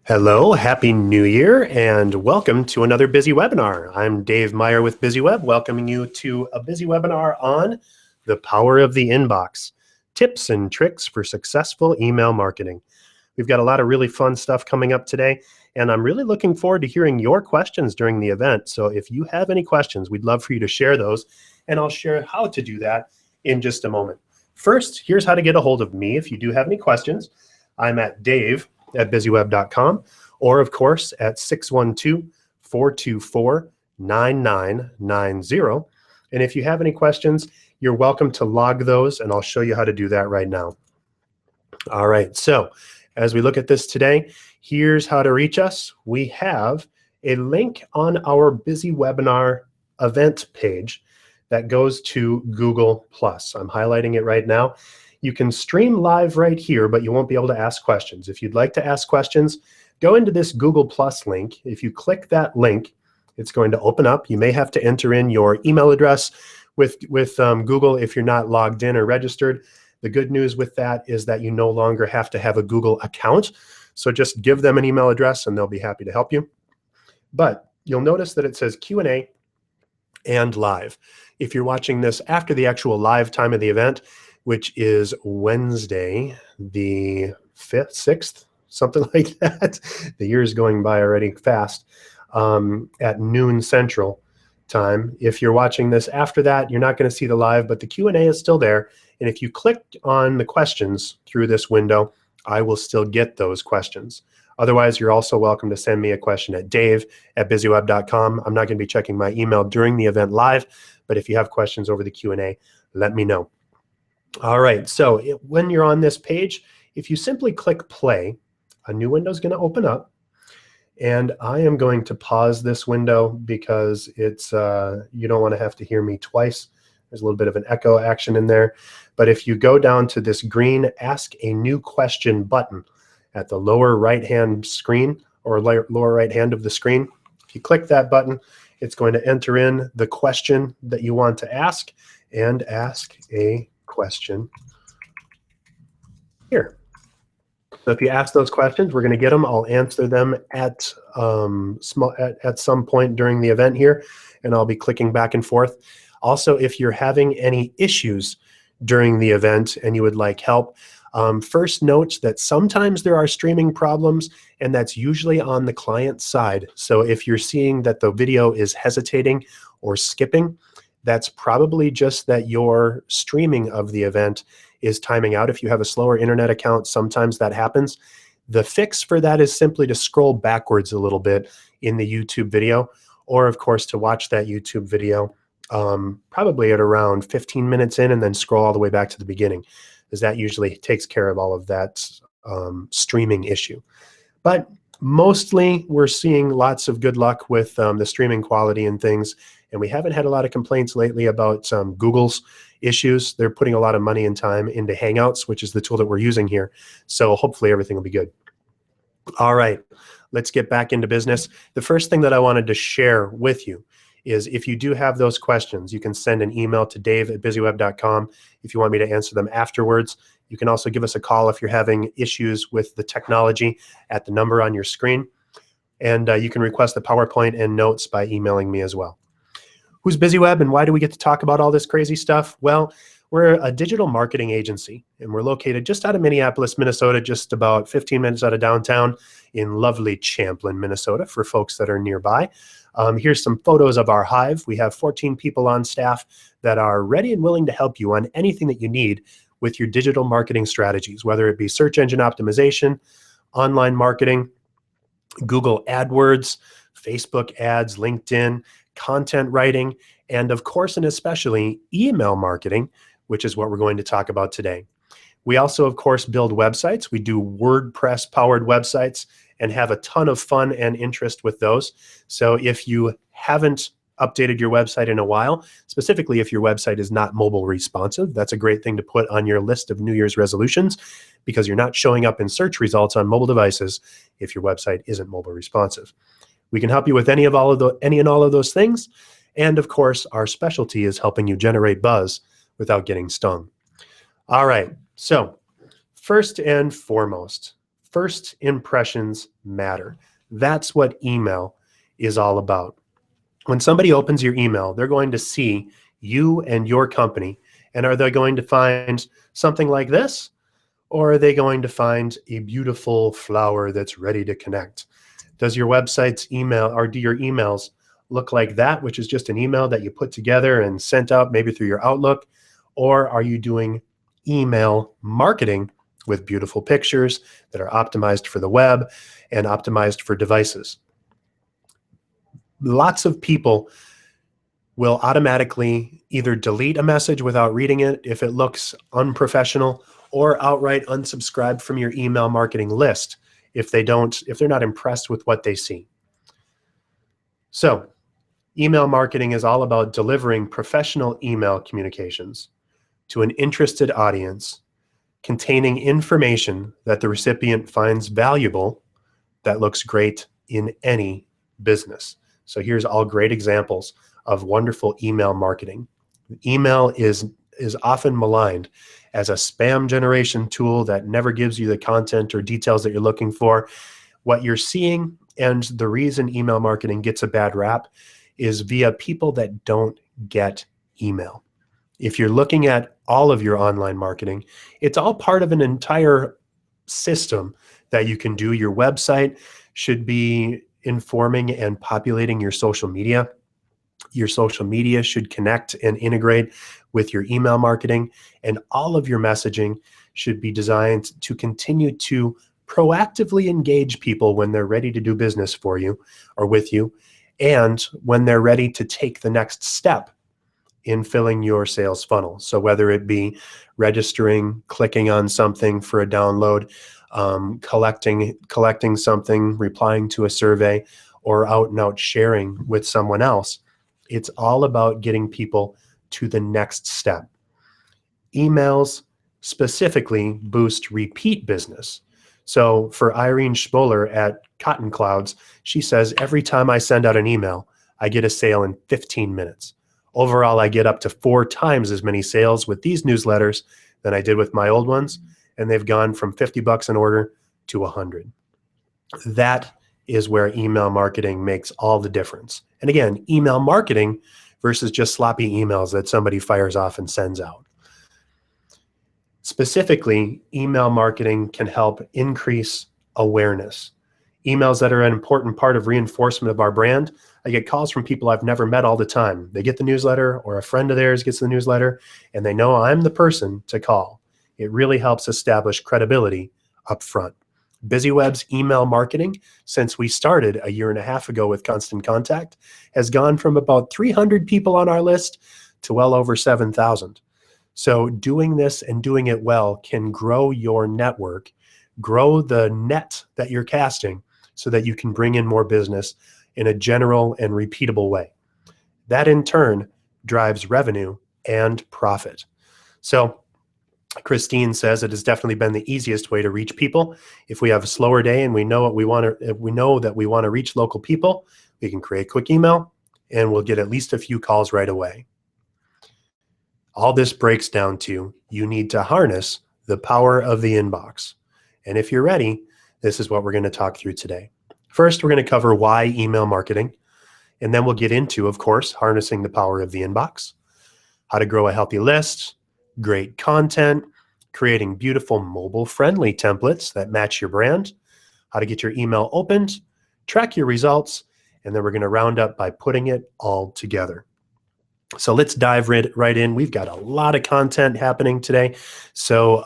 Hello, Happy New Year, and welcome to another Busy Webinar. I'm Dave Meyer with BizzyWeb, welcoming you to a Busy Webinar on the power of the inbox, tips and tricks for successful email marketing. We've got a lot of really fun stuff coming up today, and I'm really looking forward to hearing your questions during the event. So if you have any questions, we'd love for you to share those, and I'll share how to do that in just a moment. First, here's how to get a hold of me if you do have any questions. I'm at dave@BizzyWeb.com, or of course at 612-424-9990. And if you have any questions, you're welcome to log those, and I'll show you how to do that right now. All right, so as we look at this today, here's how to reach us. We have a link on our BizzyWebinar event page that goes to Google+. I'm highlighting it right now. You can stream live right here, but you won't be able to ask questions. If you'd like to ask questions, go into this Google+ link. If you click that link, it's going to open up. You may have to enter in your email address with Google if you're not logged in or registered. The good news with that is that you no longer have to have a Google account. So just give them an email address and they'll be happy to help you. But you'll notice that it says Q&A and live. If you're watching this after the actual live time of the event, which is Wednesday, the 5th, 6th, something like that. The year is going by already fast, at noon Central time. If you're watching this after that, you're not going to see the live, but the Q&A is still there. And if you click on the questions through this window, I will still get those questions. Otherwise, you're also welcome to send me a question at dave@BizzyWeb.com. I'm not going to be checking my email during the event live, but if you have questions over the Q&A, let me know. All right, so when you're on this page, if you simply click play, a new window is going to open up. And I am going to pause this window because it's you don't want to have to hear me twice. There's a little bit of an echo action in there. But if you go down to this green Ask a New Question button at the lower right-hand screen or lower right-hand of the screen, if you click that button, it's going to enter in the question that you want to ask and ask a question here. So if you ask those questions, we're going to get them. I'll answer them at some point during the event here, and I'll be clicking back and forth. Also, if you're having any issues during the event and you would like help, first note that sometimes there are streaming problems, and that's usually on the client side. So if you're seeing that the video is hesitating or skipping, that's probably just that your streaming of the event is timing out. If you have a slower internet account, sometimes that happens. The fix for that is simply to scroll backwards a little bit in the YouTube video, or of course to watch that YouTube video probably at around 15 minutes in and then scroll all the way back to the beginning, because that usually takes care of all of that streaming issue. But mostly we're seeing lots of good luck with the streaming quality and things. And we haven't had a lot of complaints lately about Google's issues. They're putting a lot of money and time into Hangouts, which is the tool that we're using here. So hopefully everything will be good. All right, let's get back into business. The first thing that I wanted to share with you is if you do have those questions, you can send an email to dave@BizzyWeb.com if you want me to answer them afterwards. You can also give us a call if you're having issues with the technology at the number on your screen. And you can request the PowerPoint and notes by emailing me as well. Who's BizzyWeb and why do we get to talk about all this crazy stuff? Well, we're a digital marketing agency, and we're located just out of Minneapolis, Minnesota, just about 15 minutes out of downtown in lovely Champlin, Minnesota, for folks that are nearby. Here's some photos of our hive. We have 14 people on staff that are ready and willing to help you on anything that you need with your digital marketing strategies, whether it be search engine optimization, online marketing, Google AdWords, Facebook ads, LinkedIn, content writing, and of course and especially email marketing, which is what we're going to talk about today. We also, of course, build websites. We do WordPress-powered websites and have a ton of fun and interest with those. So if you haven't updated your website in a while, specifically if your website is not mobile responsive, that's a great thing to put on your list of New Year's resolutions, because you're not showing up in search results on mobile devices if your website isn't mobile responsive. We can help you with any and all of those things. And of course, our specialty is helping you generate buzz without getting stung. All right, so first and foremost, First impressions matter. That's what email is all about. When somebody opens your email, they're going to see you and your company. And are they going to find something like this? Or are they going to find a beautiful flower that's ready to connect? Does your website's email, or do your emails look like that, which is just an email that you put together and sent out maybe through your Outlook? Or are you doing email marketing with beautiful pictures that are optimized for the web and optimized for devices? Lots of people will automatically either delete a message without reading it if it looks unprofessional, or outright unsubscribe from your email marketing list if they're not impressed with what they see. So email marketing is all about delivering professional email communications to an interested audience containing information that the recipient finds valuable that looks great in any business. So here's all great examples of wonderful email marketing. Email is often maligned as a spam generation tool that never gives you the content or details that you're looking for. What you're seeing, and the reason email marketing gets a bad rap, is via people that don't get email. If you're looking at all of your online marketing, it's all part of an entire system that you can do. Your website should be informing and populating your social media. Your social media should connect and integrate with your email marketing, and all of your messaging should be designed to continue to proactively engage people when they're ready to do business for you or with you, and when they're ready to take the next step in filling your sales funnel. So whether it be registering, clicking on something for a download, collecting something, replying to a survey, or out and out sharing with someone else, it's all about getting people to the next step. Emails specifically boost repeat business. So for Irene Schmoller at Cotton Clouds, she says, every time I send out an email, I get a sale in 15 minutes. Overall, I get up to 4 times as many sales with these newsletters than I did with my old ones, and they've gone from $50 an order to $100. That is where email marketing makes all the difference. And again, email marketing versus just sloppy emails that somebody fires off and sends out. Specifically, email marketing can help increase awareness. Emails that are an important part of reinforcement of our brand. I get calls from people I've never met all the time. They get the newsletter, or a friend of theirs gets the newsletter, and they know I'm the person to call. It really helps establish credibility up front. BizzyWeb's email marketing, since we started a 1.5 years ago with Constant Contact, has gone from about 300 people on our list to well over 7,000. So doing this and doing it well can grow your network, grow the net that you're casting, so that you can bring in more business in a general and repeatable way. That in turn drives revenue and profit. So Christine says it has definitely been the easiest way to reach people. If we have a slower day and we know that we want to reach local people, we can create a quick email and we'll get at least a few calls right away. All this breaks down to you need to harness the power of the inbox. And if you're ready, this is what we're going to talk through today. First, we're going to cover why email marketing, and then we'll get into, of course, harnessing the power of the inbox, how to grow a healthy list, great content, creating beautiful mobile-friendly templates that match your brand, how to get your email opened, track your results, and then we're going to round up by putting it all together. So let's dive right in. We've got a lot of content happening today. So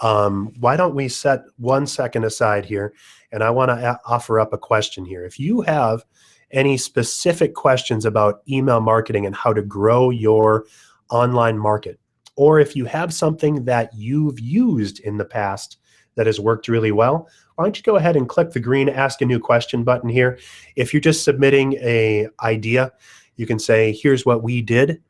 why don't we set 1 second aside here, and I want to offer up a question here. If you have any specific questions about email marketing and how to grow your online market, or if you have something that you've used in the past that has worked really well, why don't you go ahead and click the green Ask a New Question button here. If you're just submitting an idea, you can say, here's what we did,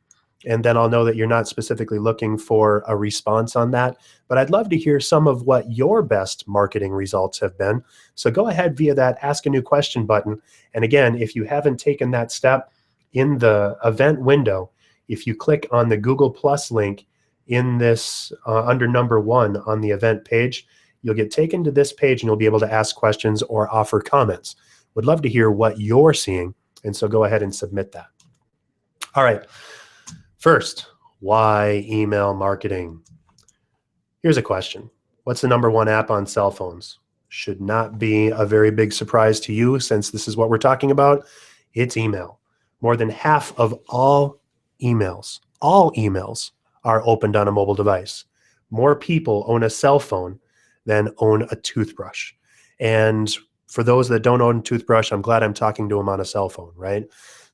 and then I'll know that you're not specifically looking for a response on that. But I'd love to hear some of what your best marketing results have been. So go ahead via that Ask a New Question button. And again, if you haven't taken that step in the event window, if you click on the Google Plus link in this under number 1 on the event page, you'll get taken to this page and you'll be able to ask questions or offer comments. Would love to hear what you're seeing, and so go ahead and submit that. All right, first, why email marketing? Here's a question. What's the #1 app on cell phones? Should not be a very big surprise to you since this is what we're talking about. It's email. More than half of all emails are opened on a mobile device. More people own a cell phone than own a toothbrush. And for those that don't own a toothbrush, I'm glad I'm talking to them on a cell phone, right?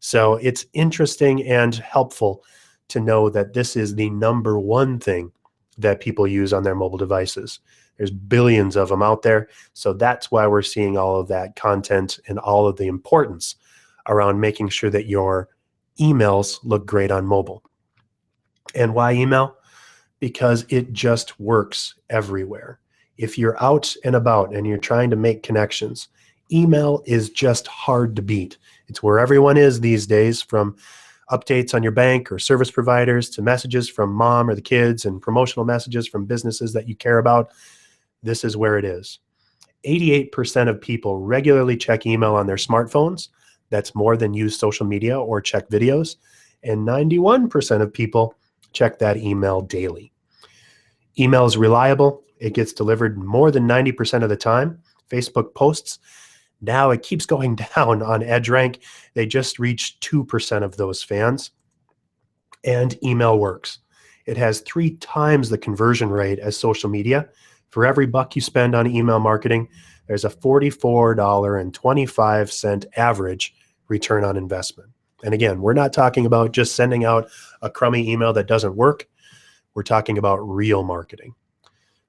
So it's interesting and helpful to know that this is the #1 thing that people use on their mobile devices. There's billions of them out there. So that's why we're seeing all of that content and all of the importance around making sure that your emails look great on mobile. And why email? Because it just works everywhere. If you're out and about and you're trying to make connections, email is just hard to beat. It's where everyone is these days, from updates on your bank or service providers to messages from mom or the kids and promotional messages from businesses that you care about. This is where it is. 88% of people regularly check email on their smartphones. That's more than use social media or check videos. And 91% of people check that email daily. Email is reliable. It gets delivered more than 90% of the time. Facebook posts, now it keeps going down on EdgeRank. They just reached 2% of those fans. And email works. It has 3 times the conversion rate as social media. For every buck you spend on email marketing, there's a $44.25 average return on investment. And again, we're not talking about just sending out a crummy email that doesn't work. We're talking about real marketing.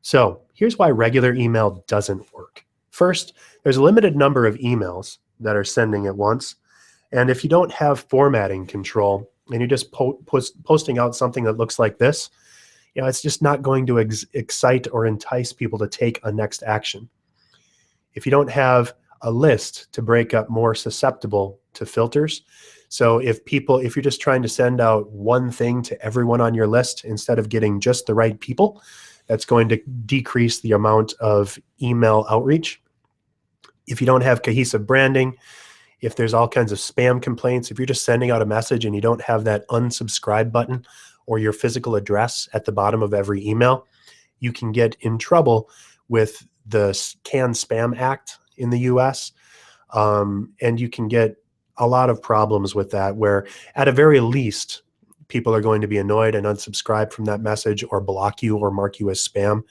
So here's why regular email doesn't work. First, there's a limited number of emails that are sending at once. And if you don't have formatting control and you're just posting out something that looks like this, it's just not going to excite or entice people to take a next action. If you don't have a list to break up more susceptible to filters, so if you're just trying to send out one thing to everyone on your list instead of getting just the right people, that's going to decrease the amount of email outreach. If you don't have cohesive branding, if there's all kinds of spam complaints, if you're just sending out a message and you don't have that unsubscribe button or your physical address at the bottom of every email, you can get in trouble with the CAN Spam Act in the US. And you can get a lot of problems with that, where at a very least, people are going to be annoyed and unsubscribe from that message or block you or mark you as spam.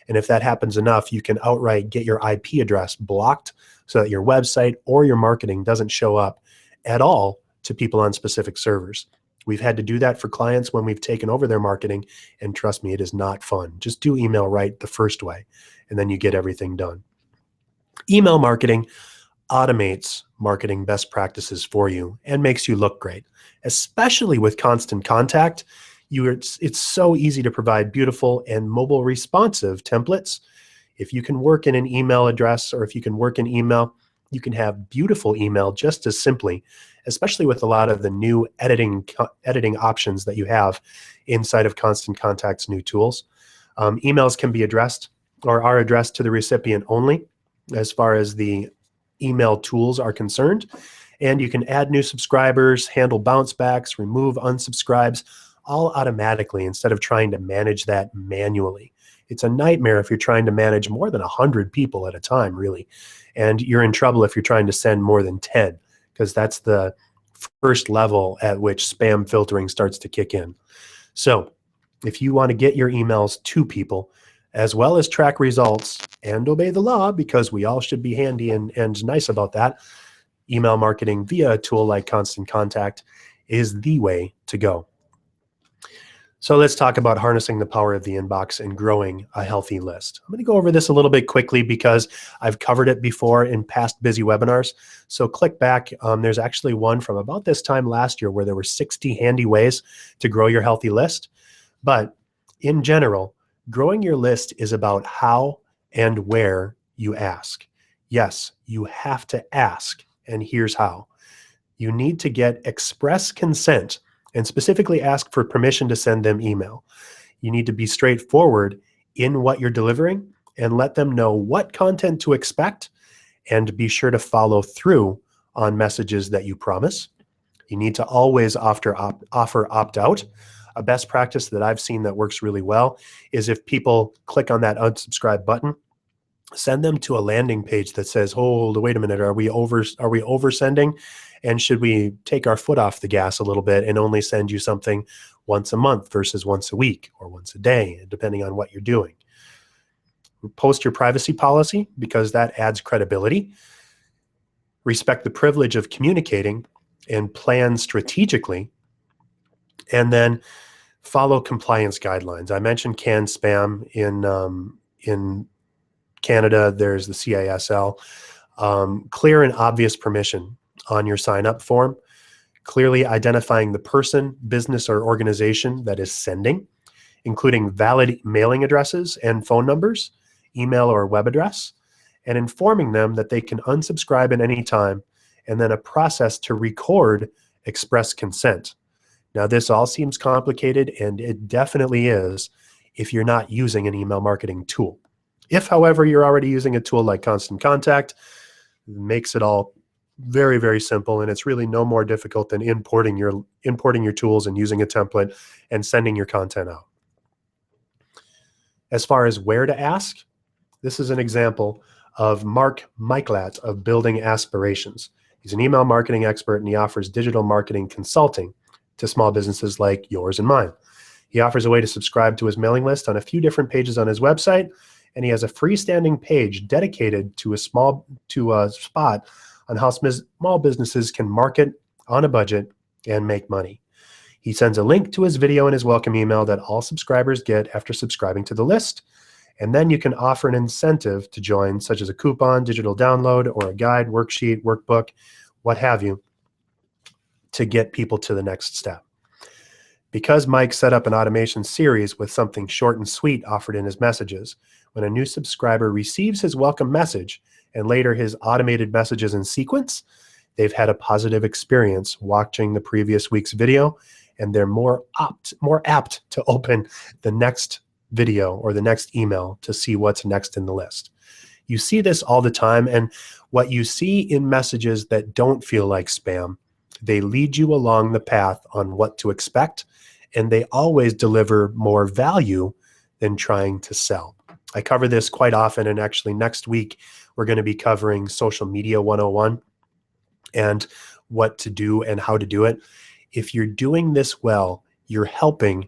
And if that happens enough, you can outright get your IP address blocked so that your website or your marketing doesn't show up at all to people on specific servers. We've had to do that for clients when we've taken over their marketing, and trust me, it is not fun. Just do email right the first way, and then you get everything done. Email marketing automates marketing best practices for you and makes you look great, especially with Constant Contact. It's so easy to provide beautiful and mobile responsive templates. If you can work in an email address, or if you can work in email, you can have beautiful email just as simply, especially with a lot of the new editing options that you have inside of Constant Contact's new tools. Emails can be addressed or are addressed to the recipient only as far as the email tools are concerned. And you can add new subscribers, handle bounce backs, remove unsubscribes, all automatically instead of trying to manage that manually. It's a nightmare if you're trying to manage more than 100 people at a time, really. And you're in trouble if you're trying to send more than 10, because that's the first level at which spam filtering starts to kick in. So if you want to get your emails to people, as well as track results and obey the law, because we all should be handy and nice about that, email marketing via a tool like Constant Contact is the way to go. So let's talk about harnessing the power of the inbox and growing a healthy list. I'm going to go over this a little bit quickly because I've covered it before in past BizzyWebinars. So click back. There's actually one from about this time last year where there were 60 handy ways to grow your healthy list. But in general, growing your list is about how and where you ask. Yes, you have to ask, and here's how. You need to get express consent and specifically ask for permission to send them email. You need to be straightforward in what you're delivering and let them know what content to expect, and be sure to follow through on messages that you promise. You need to always offer opt-out. A best practice that I've seen that works really well is if people click on that unsubscribe button, send them to a landing page that says, hold, wait a minute, are we oversending? And should we take our foot off the gas a little bit and only send you something once a month versus once a week or once a day, depending on what you're doing? Post your privacy policy, because that adds credibility. Respect the privilege of communicating and plan strategically. And then follow compliance guidelines. I mentioned canned spam. In Canada, there's the CISL. Clear and obvious permission on your sign-up form, clearly identifying the person, business, or organization that is sending, including valid mailing addresses and phone numbers, email or web address, and informing them that they can unsubscribe at any time, and then a process to record express consent. Now, this all seems complicated, and it definitely is if you're not using an email marketing tool. If, however, you're already using a tool like Constant Contact, it makes it all very, very simple, and it's really no more difficult than importing your tools and using a template and sending your content out. As far as where to ask, this is an example of Mark Michlat of Building Aspirations. He's an email marketing expert, and he offers digital marketing consulting to small businesses like yours and mine. He offers a way to subscribe to his mailing list on a few different pages on his website, and he has a freestanding page dedicated to a spot on how small businesses can market on a budget and make money. He sends a link to his video in his welcome email that all subscribers get after subscribing to the list. And then you can offer an incentive to join, such as a coupon, digital download, or a guide, worksheet, workbook, what have you, to get people to the next step. Because Mike set up an automation series with something short and sweet offered in his messages, when a new subscriber receives his welcome message and later his automated messages in sequence, they've had a positive experience watching the previous week's video, and they're more apt to open the next video or the next email to see what's next in the list. You see this all the time, and what you see in messages that don't feel like spam, they lead you along the path on what to expect, and they always deliver more value than trying to sell. I cover this quite often, and actually next week we're going to be covering Social Media 101 and what to do and how to do it. If you're doing this well, you're helping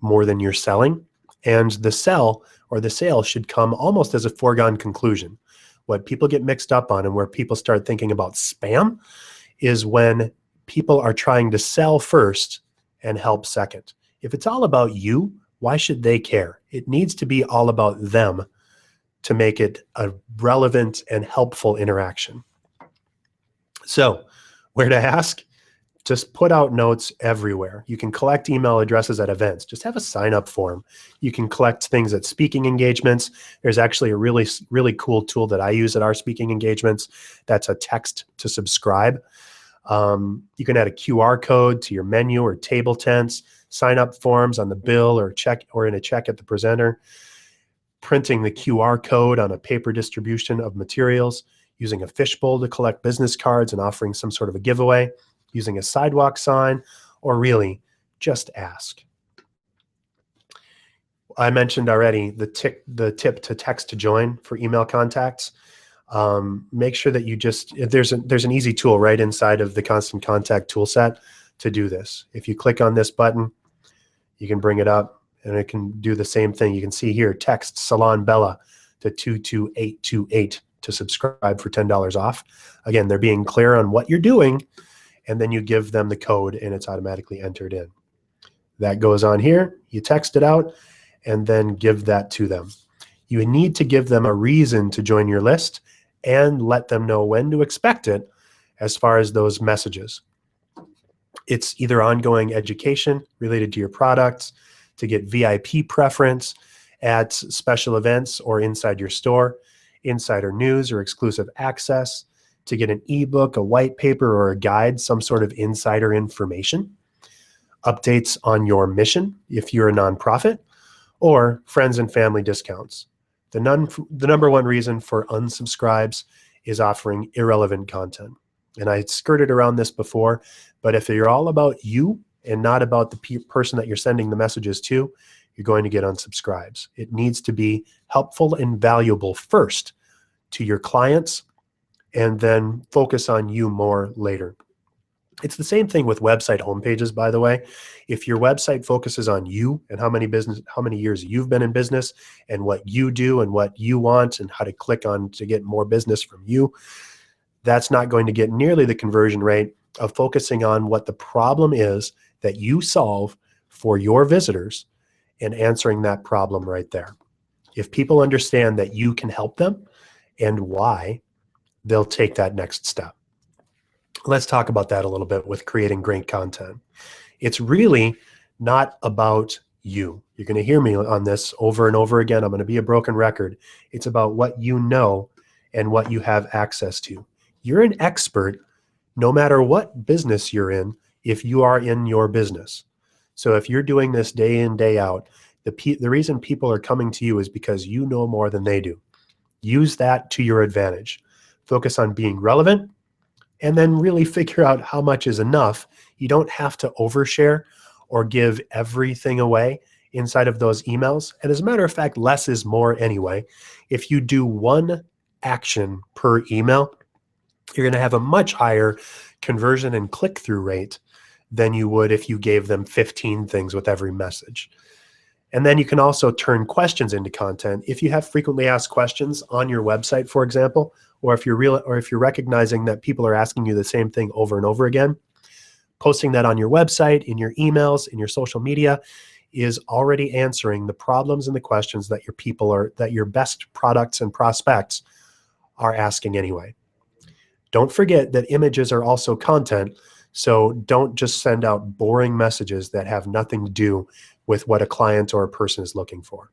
more than you're selling, and the sell or the sale should come almost as a foregone conclusion. What people get mixed up on and where people start thinking about spam is when people are trying to sell first and help second. If it's all about you, why should they care? It needs to be all about them to make it a relevant and helpful interaction. So, where to ask? Just put out notes everywhere. You can collect email addresses at events. Just have a sign-up form. You can collect things at speaking engagements. There's actually a really, really cool tool that I use at our speaking engagements. That's a text to subscribe. You can add a QR code to your menu or table tents, sign-up forms on the bill or check or in a check at the presenter, printing the QR code on a paper distribution of materials, using a fishbowl to collect business cards and offering some sort of a giveaway, using a sidewalk sign, or really just ask. I mentioned already the tip to text to join for email contacts. Make sure that you there's an easy tool right inside of the Constant Contact tool set to do this. If you click on this button, you can bring it up and it can do the same thing. You can see here, text Salon Bella to 22828 to subscribe for $10 off. Again, they're being clear on what you're doing, and then you give them the code and it's automatically entered in. That goes on here, you text it out, and then give that to them. You need to give them a reason to join your list and let them know when to expect it as far as those messages. It's either ongoing education related to your products, to get VIP preference at special events or inside your store, insider news or exclusive access, to get an ebook, a white paper, or a guide, some sort of insider information, updates on your mission if you're a nonprofit, or friends and family discounts. The number one reason for unsubscribes is offering irrelevant content. And I skirted around this before, but if you're all about you and not about the person that you're sending the messages to, you're going to get unsubscribes. It needs to be helpful and valuable first to your clients, and then focus on you more later. It's the same thing with website homepages, by the way. If your website focuses on you and how many years you've been in business and what you do and what you want and how to click on to get more business from you, that's not going to get nearly the conversion rate of focusing on what the problem is that you solve for your visitors and answering that problem right there. If people understand that you can help them and why, they'll take that next step. Let's talk about that a little bit with creating great content. It's really not about you. You're going to hear me on this over and over again. I'm going to be a broken record. It's about what you know and what you have access to. You're an expert no matter what business you're in if you are in your business. So if you're doing this day in, day out, the reason people are coming to you is because you know more than they do. Use that to your advantage. Focus on being relevant, and then really figure out how much is enough. You don't have to overshare or give everything away inside of those emails. And as a matter of fact, less is more anyway. If you do one action per email, you're going to have a much higher conversion and click-through rate than you would if you gave them 15 things with every message. And then you can also turn questions into content. If you have frequently asked questions on your website, for example, or if you're recognizing that people are asking you the same thing over and over again, posting that on your website, in your emails, in your social media is already answering the problems and the questions that your best products and prospects are asking anyway. Don't forget that images are also content, so don't just send out boring messages that have nothing to do with what a client or a person is looking for.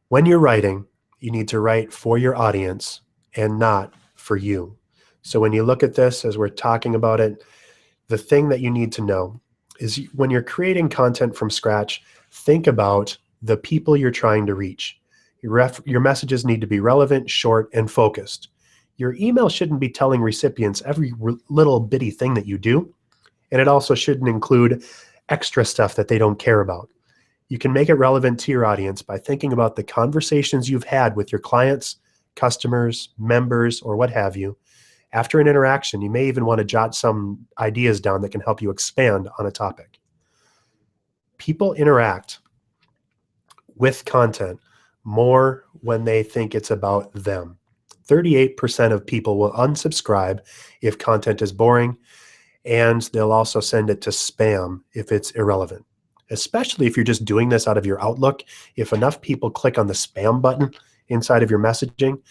When you're writing, you need to write for your audience and not for you. So when you look at this, as we're talking about it, the thing that you need to know is when you're creating content from scratch, think about the people you're trying to reach. Your messages need to be relevant, short, and focused. Your email shouldn't be telling recipients every little bitty thing that you do, and it also shouldn't include extra stuff that they don't care about. You can make it relevant to your audience by thinking about the conversations you've had with your clients, customers, members, or what have you. After an interaction, you may even want to jot some ideas down that can help you expand on a topic. People interact with content more when they think it's about them. 38% of people will unsubscribe if content is boring, and they'll also send it to spam if it's irrelevant. Especially if you're just doing this out of your Outlook, if enough people click on the spam button inside of your messaging,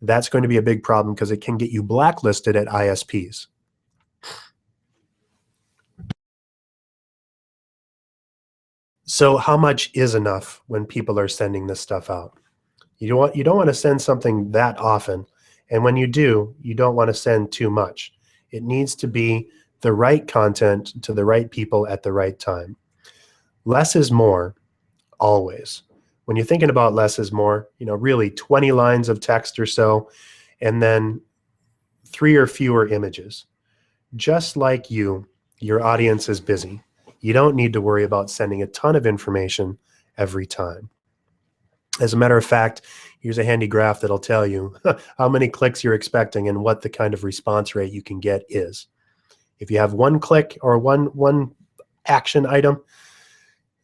that's going to be a big problem because it can get you blacklisted at ISPs. So how much is enough when people are sending this stuff out? You don't want to send something that often, and when you do, you don't want to send too much. It needs to be the right content to the right people at the right time. Less is more, always. When you're thinking about less is more, really 20 lines of text or so, and then 3 or fewer images. Just like you, your audience is busy. You don't need to worry about sending a ton of information every time. As a matter of fact, here's a handy graph that'll tell you how many clicks you're expecting and what the kind of response rate you can get is. If you have one click or one action item,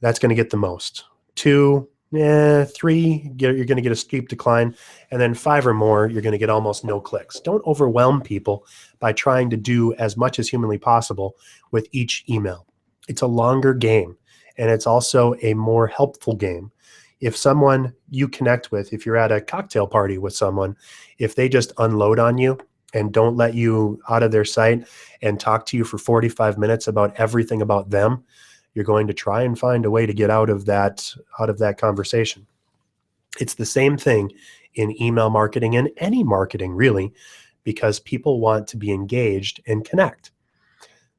that's going to get the most. 2, 3, you're going to get a steep decline. And then 5 or more, you're going to get almost no clicks. Don't overwhelm people by trying to do as much as humanly possible with each email. It's a longer game, and it's also a more helpful game. If someone you connect with, if you're at a cocktail party with someone, if they just unload on you and don't let you out of their sight and talk to you for 45 minutes about everything about them, you're going to try and find a way to get out of that conversation. It's the same thing in email marketing and any marketing, really, because people want to be engaged and connect.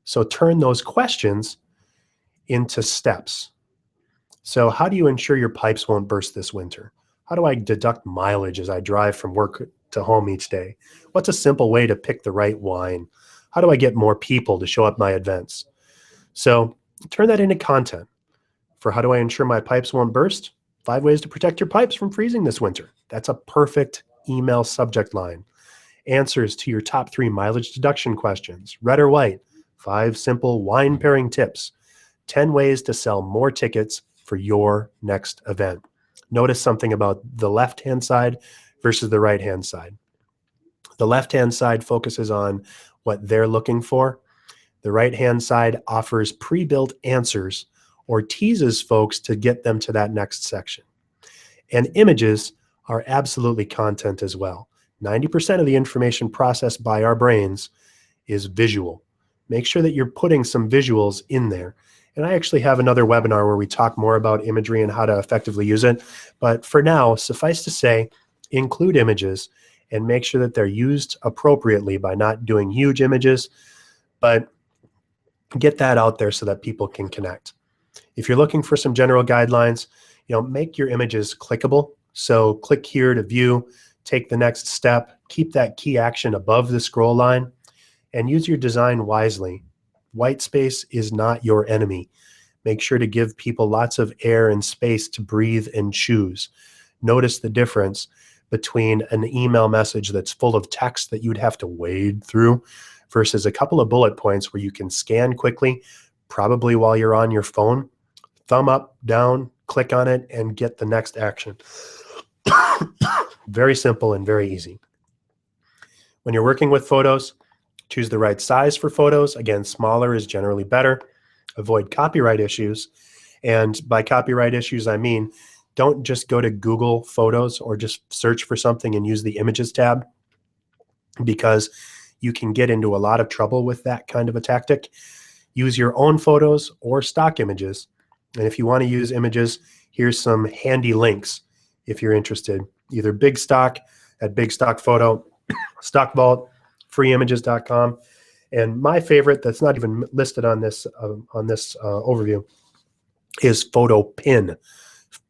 So turn those questions into steps. So how do you ensure your pipes won't burst this winter? How do I deduct mileage as I drive from work to home each day? What's a simple way to pick the right wine? How do I get more people to show up my events? So turn that into content. For how do I ensure my pipes won't burst? 5 ways to protect your pipes from freezing this winter. That's a perfect email subject line. Answers to your top 3 mileage deduction questions. Red or white? 5 simple wine pairing tips. 10 ways to sell more tickets for your next event. Notice something about the left-hand side versus the right-hand side. The left-hand side focuses on what they're looking for. The right-hand side offers pre-built answers or teases folks to get them to that next section. And images are absolutely content as well. 90% of the information processed by our brains is visual. Make sure that you're putting some visuals in there. And I actually have another webinar where we talk more about imagery and how to effectively use it. But for now, suffice to say, include images and make sure that they're used appropriately by not doing huge images, but get that out there so that people can connect. If you're looking for some general guidelines, make your images clickable. So click here to view, take the next step, keep that key action above the scroll line, and use your design wisely. White space is not your enemy. Make sure to give people lots of air and space to breathe and choose. Notice the difference between an email message that's full of text that you'd have to wade through versus a couple of bullet points where you can scan quickly, probably while you're on your phone, thumb up, down, click on it, and get the next action. Very simple and very easy. When you're working with photos, choose the right size for photos. Again, smaller is generally better. Avoid copyright issues. And by copyright issues, I mean, don't just go to Google Photos or just search for something and use the Images tab, because you can get into a lot of trouble with that kind of a tactic. Use your own photos or stock images. And if you want to use images, here's some handy links if you're interested. Either Big Stock at Big Stock Photo, Stock Vault, freeimages.com. And my favorite that's not even listed on this overview is PhotoPin,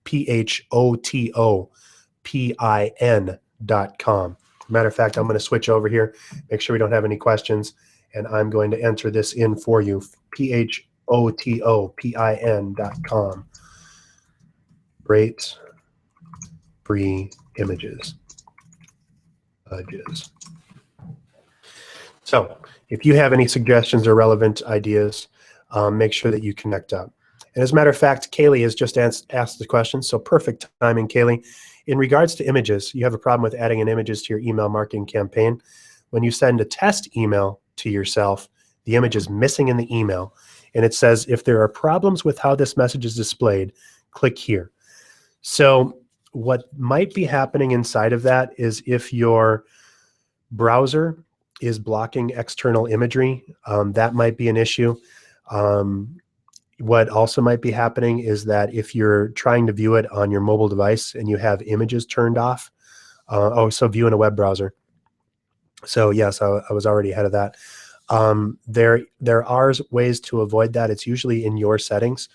PHOTOPIN.com. Matter of fact, I'm going to switch over here, make sure we don't have any questions, and I'm going to enter this in for you, PHOTOPIN.com. Great free images. So if you have any suggestions or relevant ideas, make sure that you connect up. And as a matter of fact, Kaylee has just asked the question, so perfect timing, Kaylee. In regards to images, you have a problem with adding in images to your email marketing campaign. When you send a test email to yourself, the image is missing in the email, and it says, if there are problems with how this message is displayed, click here. So what might be happening inside of that is if your browser is blocking external imagery, that might be an issue. What also might be happening is that if you're trying to view it on your mobile device and you have images turned off, so view in a web browser. So yes, I was already ahead of that. There are ways to avoid that. It's usually in your settings.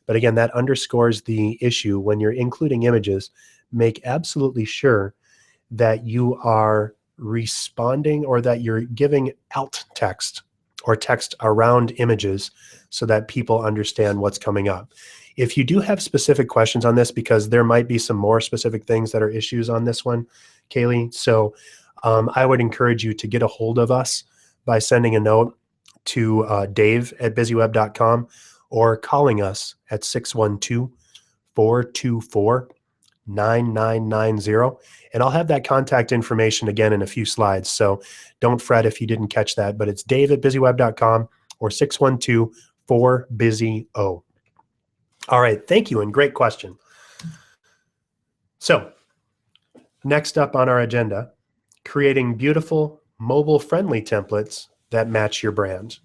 But again, that underscores the issue. When you're including images, make absolutely sure that you are responding or that you're giving alt text or text around images so that people understand what's coming up. If you do have specific questions on this, because there might be some more specific things that are issues on this one, Kaylee, so I would encourage you to get a hold of us by sending a note to Dave at BizzyWeb.com or calling us at 612-424-9990. And I'll have that contact information again in a few slides. So don't fret if you didn't catch that, but it's Dave at BizzyWeb.com or 612-4BizzyO. All right, thank you, and great question. So next up on our agenda, creating beautiful mobile-friendly templates that match your brand.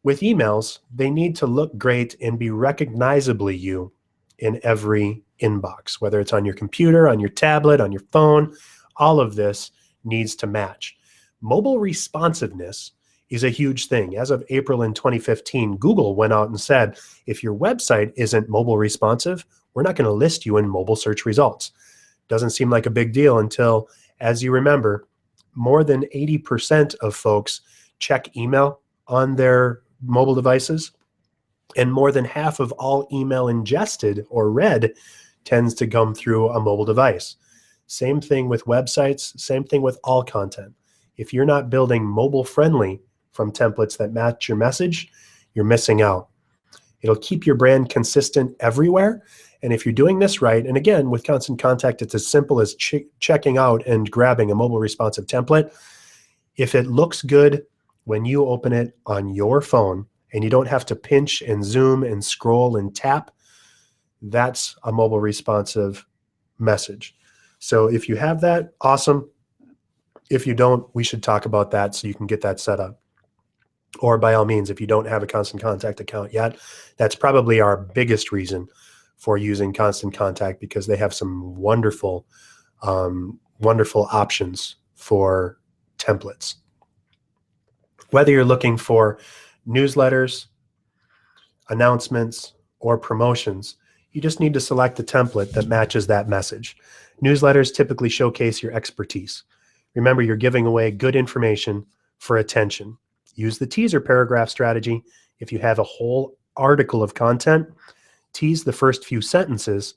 With emails, they need to look great and be recognizably you in every inbox, whether it's on your computer, on your tablet, on your phone. All of this needs to match. Mobile responsiveness is a huge thing. As of April in 2015, Google went out and said, if your website isn't mobile responsive, we're not going to list you in mobile search results. Doesn't seem like a big deal until, as you remember, more than 80% of folks check email on their mobile devices, and more than half of all email ingested or read tends to come through a mobile device. Same thing with websites, same thing with all content. If you're not building mobile friendly from templates that match your message, you're missing out. It'll keep your brand consistent everywhere. And if you're doing this right, and again, with Constant Contact, it's as simple as checking out and grabbing a mobile responsive template. If it looks good when you open it on your phone and you don't have to pinch and zoom and scroll and tap, that's a mobile responsive message. So if you have that, awesome. If you don't, we should talk about that so you can get that set up. Or by all means, if you don't have a Constant Contact account yet, that's probably our biggest reason for using Constant Contact, because they have some wonderful, wonderful options for templates. Whether you're looking for newsletters, announcements, or promotions, you just need to select a template that matches that message. Newsletters typically showcase your expertise. Remember, you're giving away good information for attention. Use the teaser paragraph strategy. If you have a whole article of content, tease the first few sentences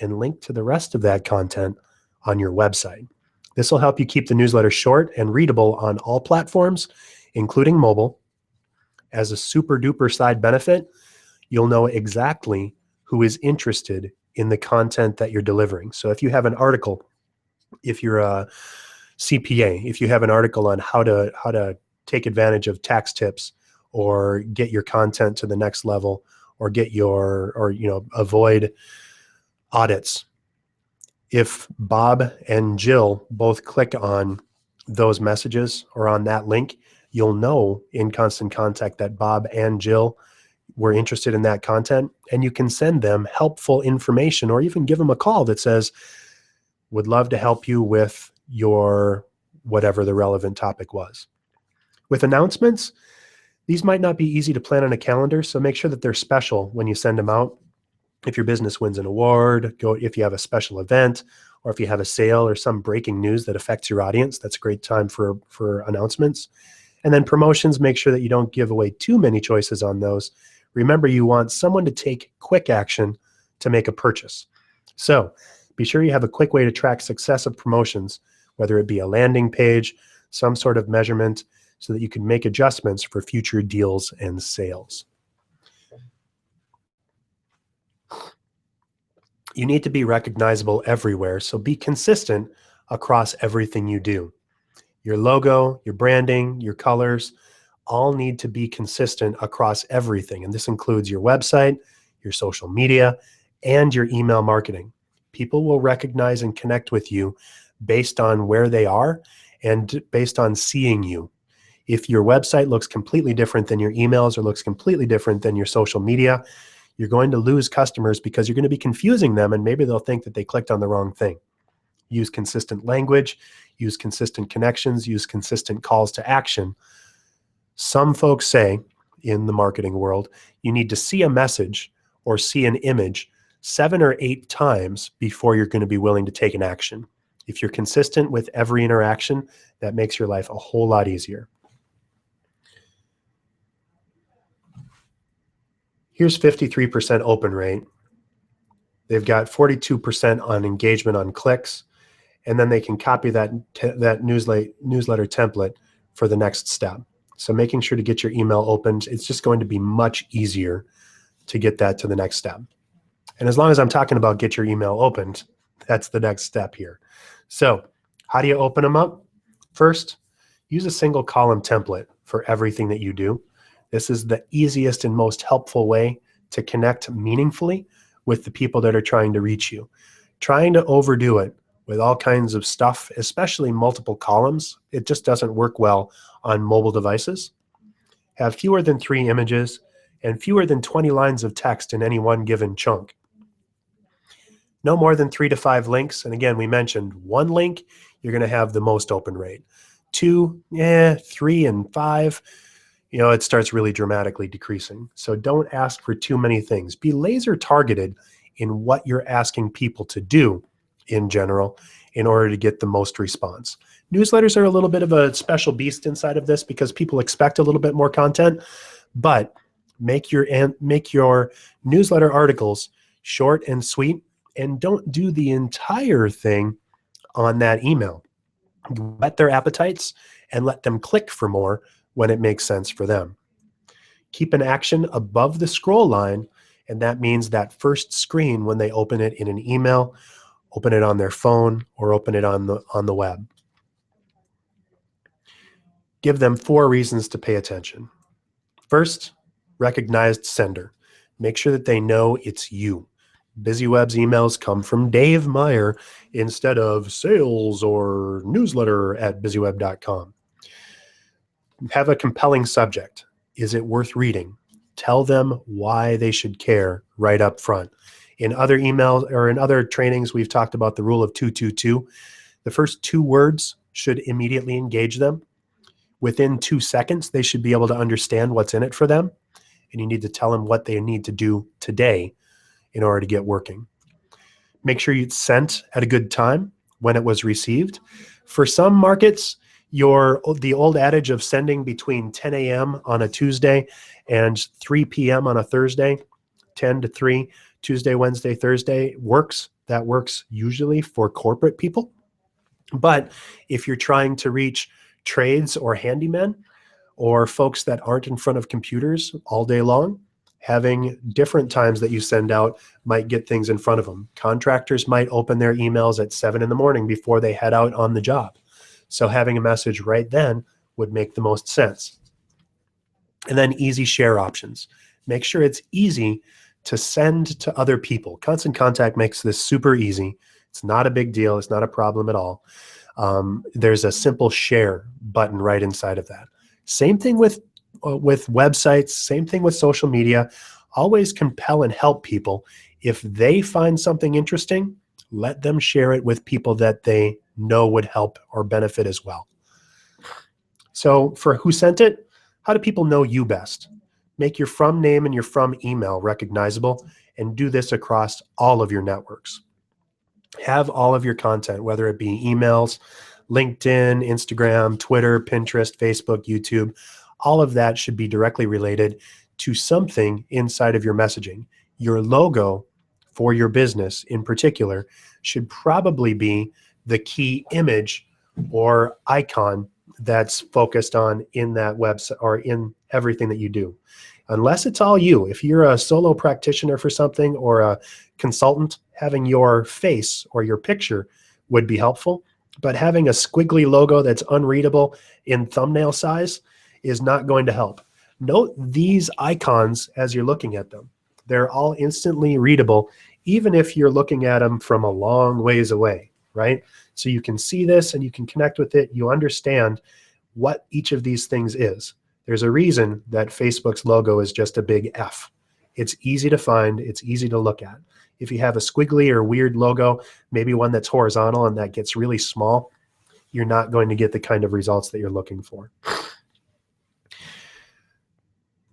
and link to the rest of that content on your website. This will help you keep the newsletter short and readable on all platforms, including mobile. As a super duper side benefit, you'll know exactly who is interested in the content that you're delivering. So if you have an article, if you're a CPA, if you have an article on how to take advantage of tax tips or get your content to the next level, or avoid audits. If Bob and Jill both click on those messages or on that link, you'll know in Constant Contact that Bob and Jill were interested in that content, and you can send them helpful information or even give them a call that says, would love to help you with your whatever the relevant topic was. With announcements, these might not be easy to plan on a calendar, so make sure that they're special when you send them out. If your business wins an award, if you have a special event, or if you have a sale or some breaking news that affects your audience, that's a great time for announcements. And then promotions, make sure that you don't give away too many choices on those. Remember, you want someone to take quick action to make a purchase. So be sure you have a quick way to track success of promotions, whether it be a landing page, some sort of measurement, so that you can make adjustments for future deals and sales. You need to be recognizable everywhere, so be consistent across everything you do. Your logo, your branding, your colors, all need to be consistent across everything. And this includes your website, your social media, and your email marketing. People will recognize and connect with you based on where they are and based on seeing you. If your website looks completely different than your emails or looks completely different than your social media, you're going to lose customers because you're going to be confusing them, and maybe they'll think that they clicked on the wrong thing. Use consistent language, use consistent connections, use consistent calls to action. Some folks say in the marketing world, you need to see a message or see an image 7 or 8 times before you're going to be willing to take an action. If you're consistent with every interaction, that makes your life a whole lot easier. Here's 53% open rate. They've got 42% on engagement on clicks, and then they can copy that newsletter template for the next step. So making sure to get your email opened, it's just going to be much easier to get that to the next step. And as long as I'm talking about get your email opened, that's the next step here. So how do you open them up? First, use a single column template for everything that you do. This is the easiest and most helpful way to connect meaningfully with the people that are trying to reach you. Trying to overdo it with all kinds of stuff, especially multiple columns, it just doesn't work well on mobile devices. Have fewer than 3 images and fewer than 20 lines of text in any one given chunk. No more than 3 to 5 links. And again, we mentioned 1 link, you're going to have the most open rate. 2, 3 and 5. it starts really dramatically decreasing. So don't ask for too many things. Be laser targeted in what you're asking people to do in general in order to get the most response. Newsletters are a little bit of a special beast inside of this because people expect a little bit more content, but make your newsletter articles short and sweet, and don't do the entire thing on that email. Whet their appetites and let them click for more when it makes sense for them. Keep an action above the scroll line, and that means that first screen when they open it in an email, open it on their phone, or open it on the web. Give them 4 reasons to pay attention. First, recognized sender. Make sure that they know it's you. BizzyWeb's emails come from Dave Meyer instead of sales or newsletter at BizzyWeb.com. Have a compelling subject. Is it worth reading? Tell them why they should care right up front. In other emails or in other trainings, we've talked about the rule of 222. The first 2 words should immediately engage them. Within 2 seconds, they should be able to understand what's in it for them. And you need to tell them what they need to do today in order to get working. Make sure it's sent at a good time when it was received. For some markets, the old adage of sending between 10 a.m. on a Tuesday and 3 p.m. on a Thursday, 10 to 3, Tuesday, Wednesday, Thursday works. That works usually for corporate people. But if you're trying to reach trades or handymen or folks that aren't in front of computers all day long, having different times that you send out might get things in front of them. Contractors might open their emails at 7 in the morning before they head out on the job. So having a message right then would make the most sense. And then easy share options. Make sure it's easy to send to other people. Constant Contact makes this super easy. It's not a big deal. It's not a problem at all. There's a simple share button right inside of that. Same thing with websites, same thing with social media. Always compel and help people. If they find something interesting, let them share it with people that they know would help or benefit as well. So for who sent it, how do people know you best? Make your from name and your from email recognizable, and do this across all of your networks. Have all of your content, whether it be emails, LinkedIn, Instagram, Twitter, Pinterest, Facebook, YouTube, all of that should be directly related to something inside of your messaging. Your logo for your business in particular should probably be the key image or icon that's focused on in that website or in everything that you do. Unless it's all you. If you're a solo practitioner for something or a consultant, having your face or your picture would be helpful. But having a squiggly logo that's unreadable in thumbnail size is not going to help. Note these icons as you're looking at them. They're all instantly readable, even if you're looking at them from a long ways away, right? So you can see this and you can connect with it. You understand what each of these things is. There's a reason that Facebook's logo is just a big F. It's easy to find. It's easy to look at. If you have a squiggly or weird logo, maybe one that's horizontal and that gets really small, you're not going to get the kind of results that you're looking for.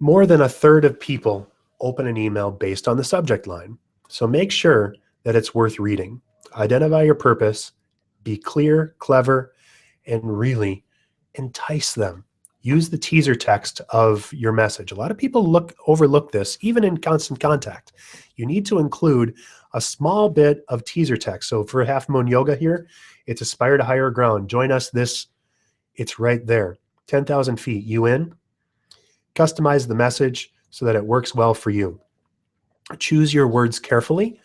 More than a third of people open an email based on the subject line. So make sure that it's worth reading. Identify your purpose, be clear, clever, and really entice them. Use the teaser text of your message. A lot of people overlook this, even in Constant Contact. You need to include a small bit of teaser text. So for Half Moon Yoga here, it's aspire to higher ground. Join us it's right there. 10,000 feet, you in? Customize the message so that it works well for you. Choose your words carefully.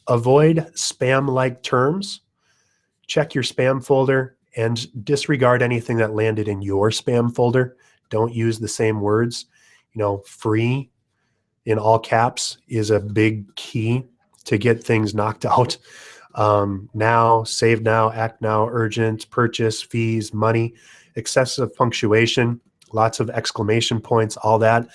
Avoid spam-like terms. Check your spam folder and disregard anything that landed in your spam folder. Don't use the same words. Free in all caps is a big key to get things knocked out. Now, save now, act now, urgent, purchase, fees, money, excessive punctuation, lots of exclamation points, all that.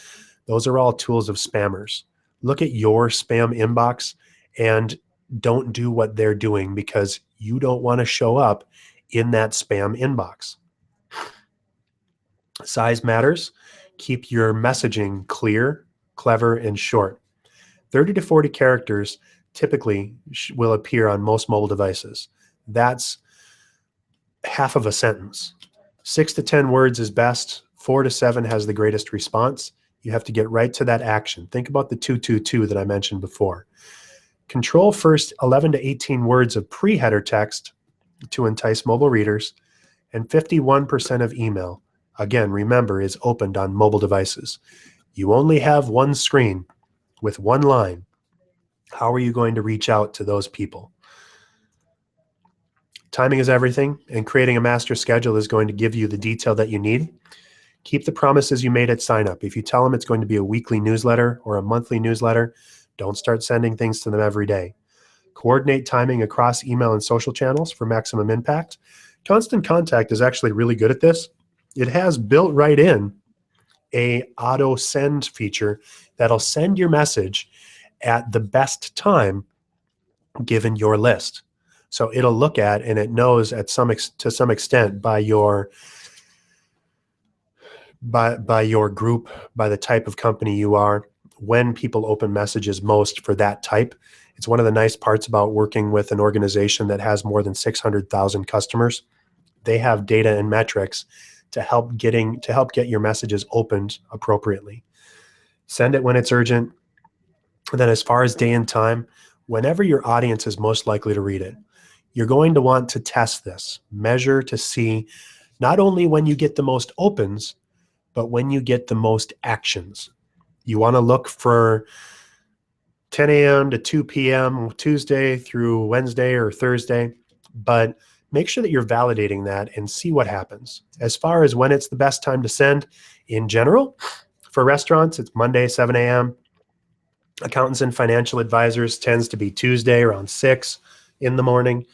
Those are all tools of spammers. Look at your spam inbox and don't do what they're doing, because you don't want to show up in that spam inbox. Size matters. Keep your messaging clear, clever, and short. 30 to 40 characters typically will appear on most mobile devices. That's half of a sentence. 6 to 10 words is best. 4 to 7 has the greatest response. You have to get right to that action. Think about the 222 that I mentioned before. Control first 11 to 18 words of pre-header text to entice mobile readers, and 51% of email, again, remember, is opened on mobile devices. You only have one screen with one line. How are you going to reach out to those people? Timing is everything, and creating a master schedule is going to give you the detail that you need. Keep the promises you made at sign up. If you tell them it's going to be a weekly newsletter or a monthly newsletter, don't start sending things to them every day. Coordinate timing across email and social channels for maximum impact. Constant Contact is actually really good at this. It has built right in a auto send feature that'll send your message at the best time given your list. So it'll look at, and it knows to some extent by your group, by the type of company you are, when people open messages most for that type. It's one of the nice parts about working with an organization that has more than 600,000 customers. They have data and metrics to help get your messages opened appropriately. Send it when it's urgent. And then as far as day and time, whenever your audience is most likely to read it, you're going to want to test this, measure to see not only when you get the most opens, but when you get the most actions. You want to look for 10 a.m. to 2 p.m. Tuesday through Wednesday or Thursday, but make sure that you're validating that and see what happens. As far as when it's the best time to send, in general, for restaurants, it's Monday, 7 a.m. Accountants and financial advisors tends to be Tuesday around 6 in the morning.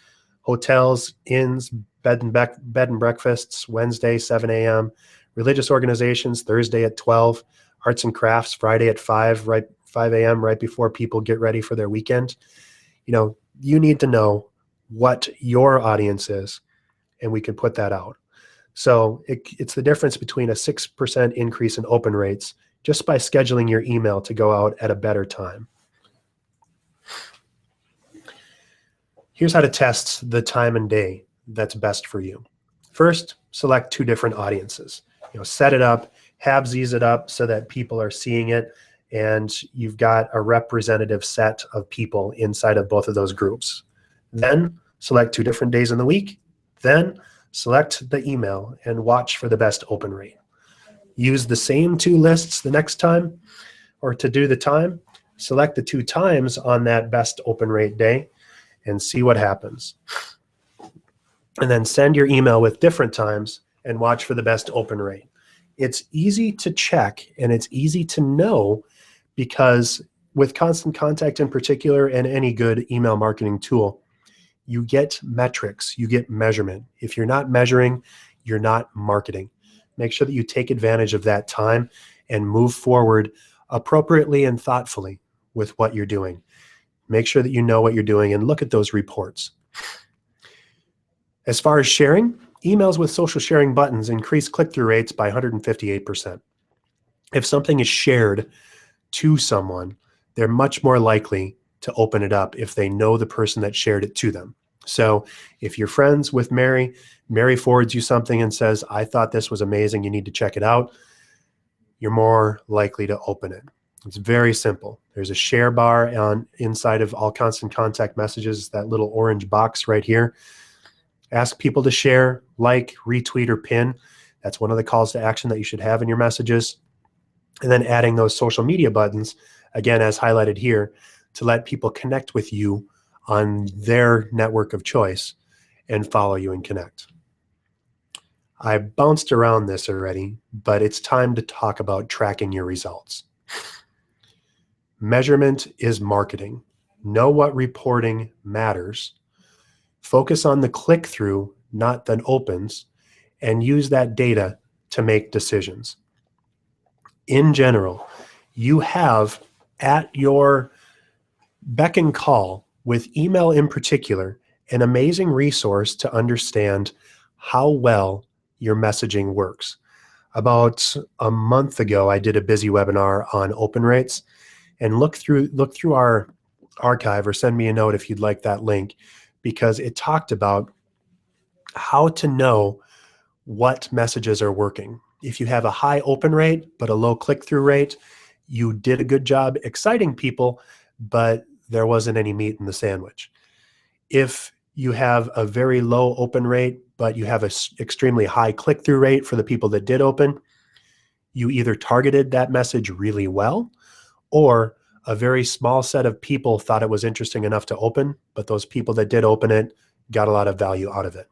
Hotels, inns, bed and breakfasts, Wednesday, 7 a.m. Religious organizations, Thursday at 12. Arts and crafts, Friday at 5 a.m., right before people get ready for their weekend. You need to know what your audience is, and we can put that out. So it's the difference between a 6% increase in open rates just by scheduling your email to go out at a better time. Here's how to test the time and day that's best for you. First, select 2 different audiences. Set it up, have Z's it up so that people are seeing it, and you've got a representative set of people inside of both of those groups. Then select 2 different days in the week. Then select the email and watch for the best open rate. Use the same 2 lists the next time, or to do the time, select the 2 times on that best open rate day and see what happens. And then send your email with different times and watch for the best open rate. It's easy to check and it's easy to know, because with Constant Contact in particular, and any good email marketing tool, you get metrics, you get measurement. If you're not measuring, you're not marketing. Make sure that you take advantage of that time and move forward appropriately and thoughtfully with what you're doing. Make sure that you know what you're doing and look at those reports. As far as sharing, emails with social sharing buttons increase click-through rates by 158%. If something is shared to someone, they're much more likely to open it up if they know the person that shared it to them. So if you're friends with Mary, Mary forwards you something and says, "I thought this was amazing, you need to check it out," you're more likely to open it. It's very simple. There's a share bar inside of all Constant Contact messages, that little orange box right here. Ask people to share, like, retweet, or pin. That's one of the calls to action that you should have in your messages. And then adding those social media buttons, again, as highlighted here, to let people connect with you on their network of choice and follow you and connect. I bounced around this already, but it's time to talk about tracking your results. Measurement is marketing. Know what reporting matters. Focus on the click-through, not the opens, and use that data to make decisions. In general, you have at your beck and call, with email in particular, an amazing resource to understand how well your messaging works. About a month ago, I did a BizzyWebinar on open rates, and look through our archive or send me a note if you'd like that link, because it talked about how to know what messages are working. If you have a high open rate but a low click-through rate, you did a good job exciting people, but there wasn't any meat in the sandwich. If you have a very low open rate, but you have an extremely high click-through rate for the people that did open, you either targeted that message really well, or a very small set of people thought it was interesting enough to open, but those people that did open it got a lot of value out of it.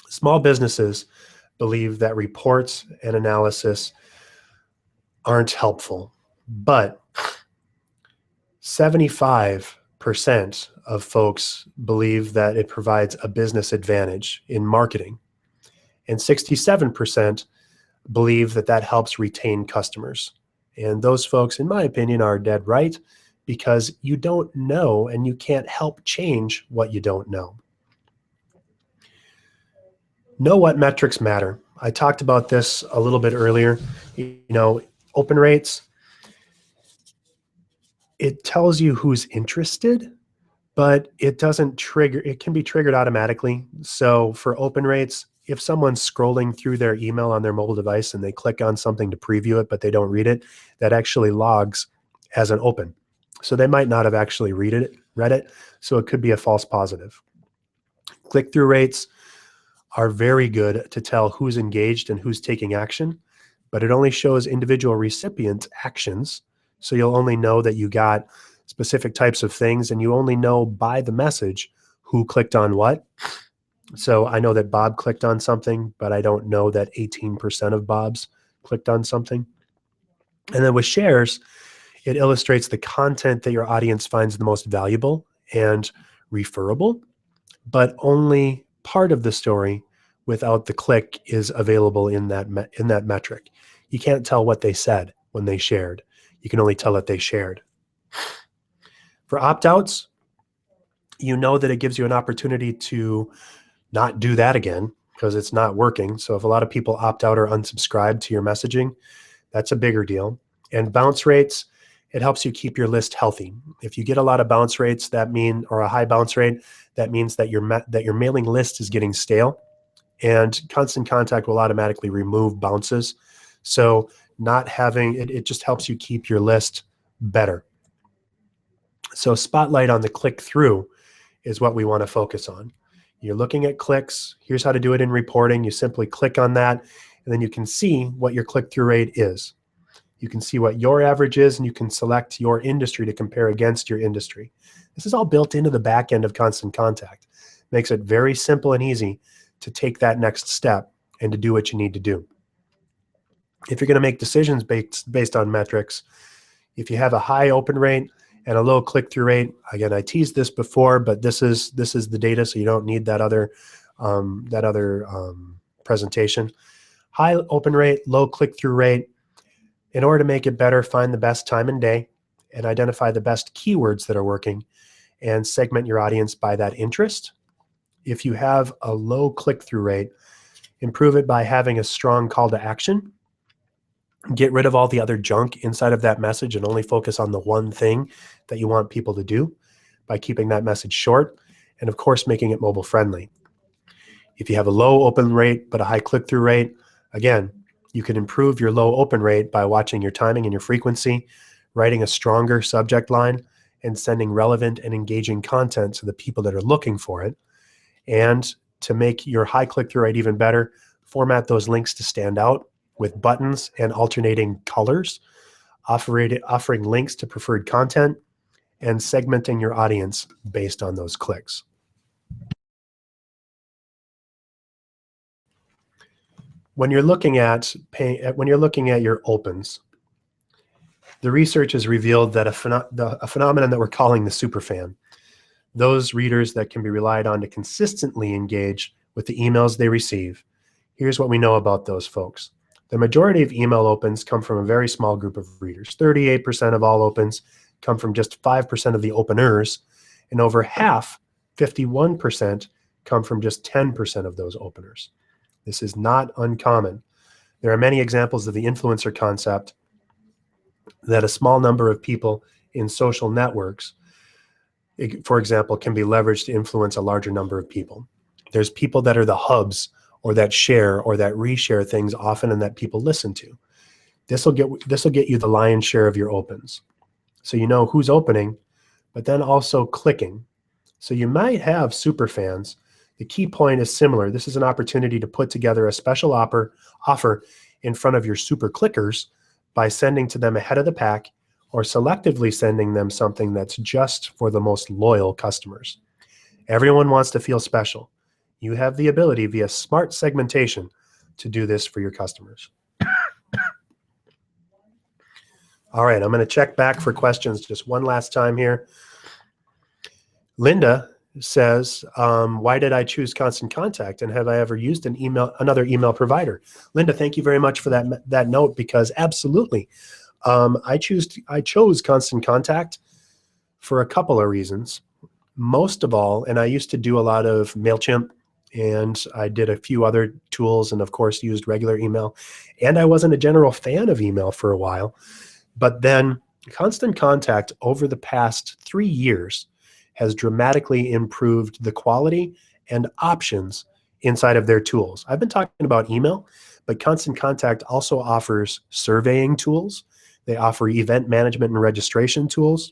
Small businesses believe that reports and analysis aren't helpful, but 75% of folks believe that it provides a business advantage in marketing, and 67% believe that that helps retain customers. And those folks, in my opinion, are dead right, because you don't know and you can't help change what you don't know. Know what metrics matter. I talked about this a little bit earlier. Open rates, it tells you who's interested, but it doesn't trigger, it can be triggered automatically. So for open rates, if someone's scrolling through their email on their mobile device and they click on something to preview it, but they don't read it, that actually logs as an open. So they might not have actually read it. So it could be a false positive. Click-through rates are very good to tell who's engaged and who's taking action, but it only shows individual recipient actions. So you'll only know that you got specific types of things, and you only know by the message who clicked on what. So I know that Bob clicked on something, but I don't know that 18% of Bobs clicked on something. And then with shares, it illustrates the content that your audience finds the most valuable and referable, but only part of the story without the click is available in that metric. You can't tell what they said when they shared. You can only tell that they shared. For opt-outs, you know that it gives you an opportunity to not do that again because it's not working. So if a lot of people opt out or unsubscribe to your messaging, that's a bigger deal. And bounce rates, it helps you keep your list healthy. If you get a lot of bounce rates, or a high bounce rate, that means that your mailing list is getting stale, and Constant Contact will automatically remove bounces. So not having it just helps you keep your list better. So spotlight on the click-through is what we want to focus on. You're looking at clicks. Here's how to do it in reporting. You simply click on that, and then you can see what your click-through rate is. You can see what your average is, and you can select your industry to compare against your industry. This is all built into the back end of Constant Contact. Makes it very simple and easy to take that next step and to do what you need to do. If you're going to make decisions based on metrics, if you have a high open rate and a low click-through rate, again, I teased this before, but this is the data, so you don't need that other presentation. High open rate, low click-through rate. In order to make it better, find the best time and day and identify the best keywords that are working and segment your audience by that interest. If you have a low click-through rate, improve it by having a strong call to action. Get rid of all the other junk inside of that message and only focus on the one thing that you want people to do by keeping that message short, and of course, making it mobile friendly. If you have a low open rate but a high click-through rate, again, you can improve your low open rate by watching your timing and your frequency, writing a stronger subject line, and sending relevant and engaging content to the people that are looking for it. And to make your high click-through rate even better, format those links to stand out with buttons and alternating colors, offering links to preferred content, and segmenting your audience based on those clicks. When you're looking at your opens, the research has revealed that a phenomenon that we're calling the superfan, those readers that can be relied on to consistently engage with the emails they receive. Here's what we know about those folks. The majority of email opens come from a very small group of readers. 38% of all opens come from just 5% of the openers, and over half, 51%, come from just 10% of those openers. This is not uncommon. There are many examples of the influencer concept that a small number of people in social networks, for example, can be leveraged to influence a larger number of people. There's people that are the hubs or that share or that reshare things often and that people listen to. This will get you the lion's share of your opens. So you know who's opening, but then also clicking. So you might have superfans. The key point is similar. This is an opportunity to put together a special offer in front of your super clickers by sending to them ahead of the pack or selectively sending them something that's just for the most loyal customers. Everyone wants to feel special. You have the ability via smart segmentation to do this for your customers. All right, I'm going to check back for questions just one last time here. Linda says, why did I choose Constant Contact, and have I ever used another email provider? Linda, thank you very much for that note, because absolutely. I chose Constant Contact for a couple of reasons. Most of all, and I used to do a lot of MailChimp, and I did a few other tools, and of course used regular email, and I wasn't a general fan of email for a while. But then Constant Contact over the past 3 years has dramatically improved the quality and options inside of their tools. I've been talking about email, but Constant Contact also offers surveying tools. They offer event management and registration tools,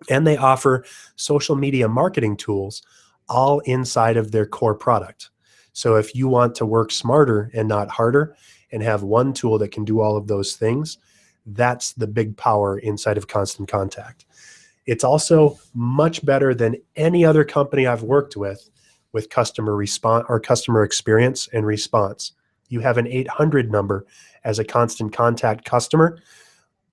and they offer social media marketing tools, all inside of their core product. So if you want to work smarter and not harder and have one tool that can do all of those things, that's the big power inside of Constant Contact. It's also much better than any other company I've worked with customer response or customer experience and response. You have an 800 number as a Constant Contact customer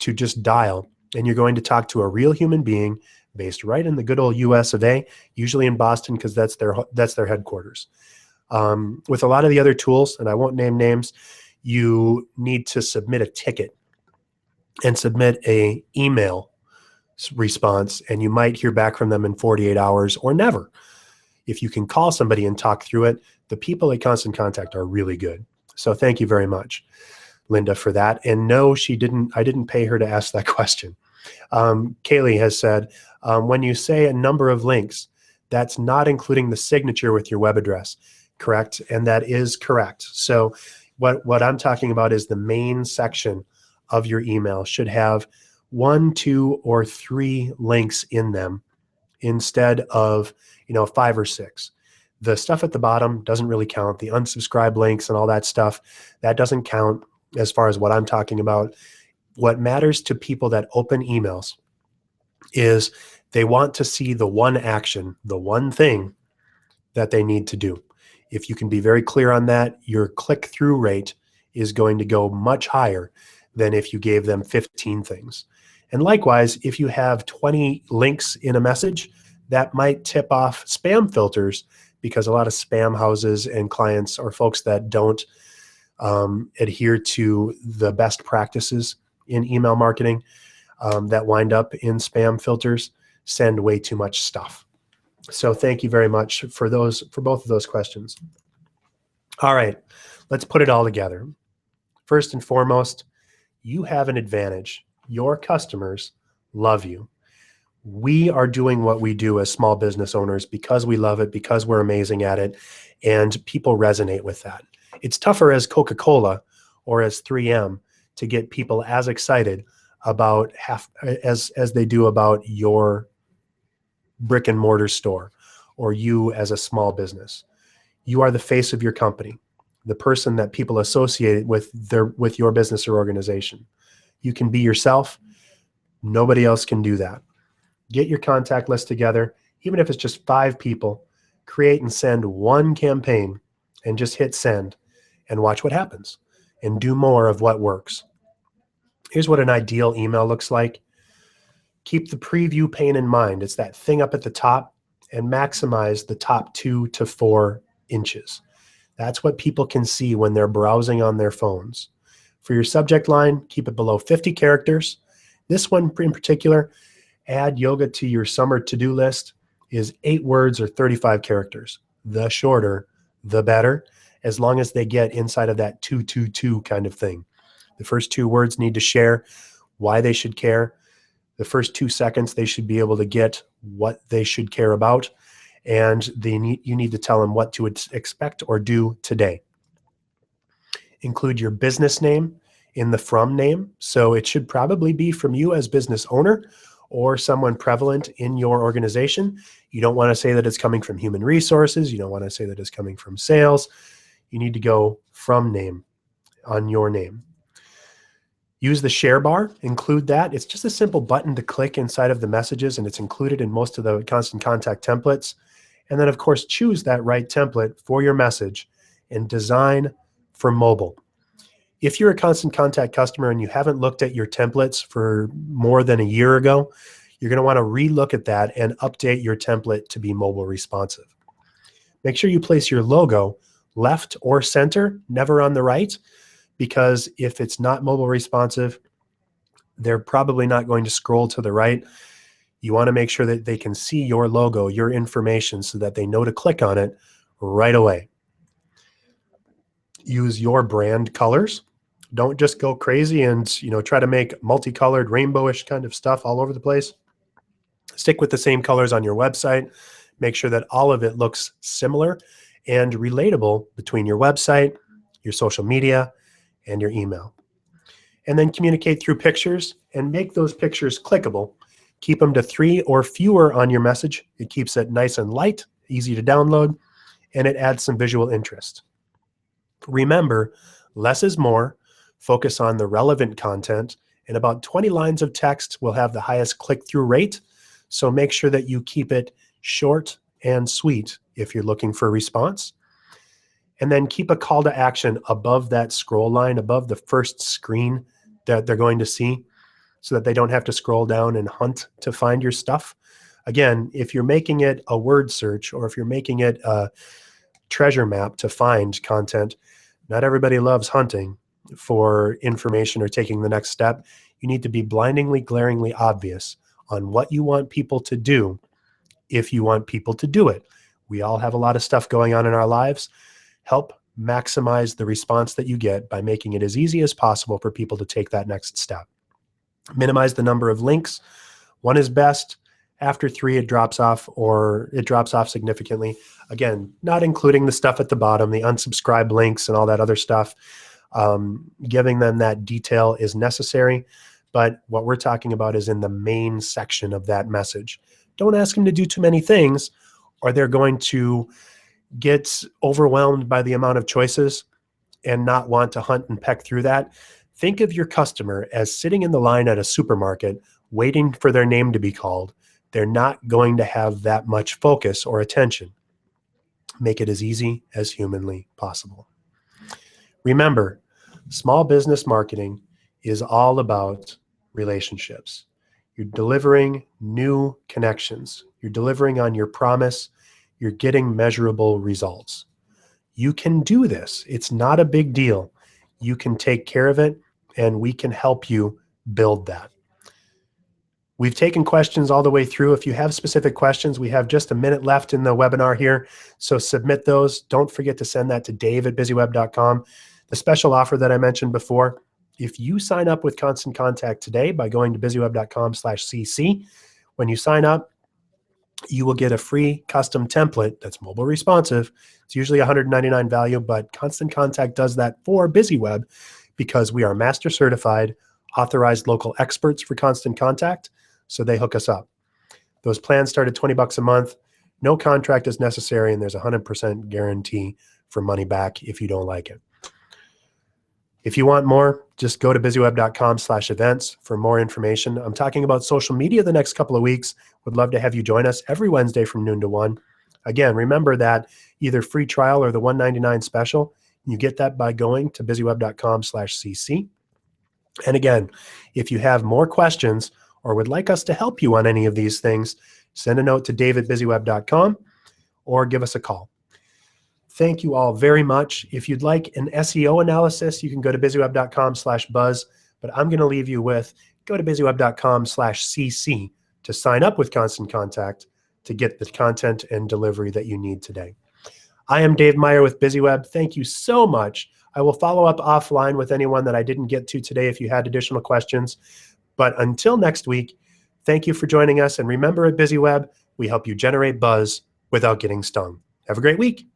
to just dial, and you're going to talk to a real human being based right in the good old US of A, usually in Boston, because that's their headquarters. With a lot of the other tools, and I won't name names, you need to submit a ticket and submit a email response, and you might hear back from them in 48 hours or never. If you can call somebody and talk through it, the people at Constant Contact are really good. So thank you very much, Linda, for that. And no, I didn't pay her to ask that question. Kaylee has said, when you say a number of links, that's not including the signature with your web address, correct? And that is correct. So what I'm talking about is the main section of your email should have 1, 2, or 3 links in them instead of 5 or 6. The stuff at the bottom doesn't really count. The unsubscribe links and all that stuff, that doesn't count as far as what I'm talking about. What matters to people that open emails is they want to see the one action, the one thing that they need to do. If you can be very clear on that, your click-through rate is going to go much higher than if you gave them 15 things. And likewise, if you have 20 links in a message, that might tip off spam filters, because a lot of spam houses and clients or folks that don't adhere to the best practices in email marketing that wind up in spam filters send way too much stuff. So thank you very much for both of those questions. All right, let's put it all together. First and foremost, you have an advantage. Your customers love you. We are doing what we do as small business owners because we love it, because we're amazing at it, and people resonate with that. It's tougher as Coca-Cola or as 3M to get people as excited about as they do about your brick and mortar store or you as a small business. You are the face of your company, the person that people associate with your business or organization. You can be yourself. Nobody else can do that. Get your contact list together, even if it's just 5 people. Create and send one campaign and just hit send and watch what happens and do more of what works. Here's what an ideal email looks like. Keep the preview pane in mind. It's that thing up at the top, and maximize the top 2 to 4 inches. That's what people can see when they're browsing on their phones. For your subject line, keep it below 50 characters. This one in particular, add yoga to your summer to-do list, is 8 words or 35 characters. The shorter, the better. as long as they get inside of that 222 kind of thing. The first 2 words need to share why they should care. The first 2 seconds, they should be able to get what they should care about. And you need to tell them what to expect or do today. Include your business name in the from name. So it should probably be from you as business owner or someone prevalent in your organization. You don't want to say that it's coming from human resources. You don't want to say that it's coming from sales. You need to go from name on your name. Use the share bar, include that. It's just a simple button to click inside of the messages, and it's included in most of the Constant Contact templates. And then, of course, choose that right template for your message and design for mobile. If you're a Constant Contact customer and you haven't looked at your templates for more than a year ago, you're going to want to relook at that and update your template to be mobile responsive. Make sure you place your logo left or center, never on the right, because if it's not mobile responsive, they're probably not going to scroll to the right. You want to make sure that they can see your logo, your information, so that they know to click on it right away. Use your brand colors. Don't just go crazy and try to make multicolored, rainbowish kind of stuff all over the place. Stick with the same colors on your website. Make sure that all of it looks similar and relatable between your website, your social media, and your email. And then communicate through pictures and make those pictures clickable. Keep them to 3 or fewer on your message. It keeps it nice and light, easy to download, and it adds some visual interest. Remember, less is more. Focus on the relevant content, and about 20 lines of text will have the highest click-through rate. So make sure that you keep it short and sweet if you're looking for a response. And then keep a call to action above that scroll line, above the first screen that they're going to see, so that they don't have to scroll down and hunt to find your stuff. Again, if you're making it a word search or if you're making it a treasure map to find content, not everybody loves hunting for information or taking the next step. You need to be blindingly, glaringly obvious on what you want people to do if you want people to do it. We all have a lot of stuff going on in our lives. Help maximize the response that you get by making it as easy as possible for people to take that next step. Minimize the number of links. 1 is best. After 3, it drops off, or it drops off significantly. Again, not including the stuff at the bottom, the unsubscribe links and all that other stuff. Giving them that detail is necessary, but what we're talking about is in the main section of that message. Don't ask them to do too many things, or they're going to get overwhelmed by the amount of choices and not want to hunt and peck through that. Think of your customer as sitting in the line at a supermarket waiting for their name to be called. They're not going to have that much focus or attention. Make it as easy as humanly possible. Remember, small business marketing is all about relationships. You're delivering new connections. You're delivering on your promise. You're getting measurable results. You can do this. It's not a big deal. You can take care of it, and we can help you build that. We've taken questions all the way through. If you have specific questions, we have just a minute left in the webinar here, so submit those. Don't forget to send that to dave@BizzyWeb.com. The special offer that I mentioned before, if you sign up with Constant Contact today by going to BizzyWeb.com/cc, when you sign up, you will get a free custom template that's mobile responsive. It's usually $199 value, but Constant Contact does that for BizzyWeb because we are master certified, authorized local experts for Constant Contact, so they hook us up. Those plans start at $20 a month. No contract is necessary, and there's a 100% guarantee for money back if you don't like it. If you want more, just go to BizzyWeb.com/events for more information. I'm talking about social media the next couple of weeks. Would love to have you join us every Wednesday from noon to 1. Again, remember that either free trial or the $199 special, you get that by going to BizzyWeb.com/cc. And again, if you have more questions or would like us to help you on any of these things, send a note to dave@BizzyWeb.com or give us a call. Thank you all very much. If you'd like an SEO analysis, you can go to BizzyWeb.com/buzz, but I'm going to leave you with go to BizzyWeb.com/cc to sign up with Constant Contact to get the content and delivery that you need today. I am Dave Meyer with BizzyWeb. Thank you so much. I will follow up offline with anyone that I didn't get to today if you had additional questions. But until next week, thank you for joining us. And remember, at BizzyWeb, we help you generate buzz without getting stung. Have a great week.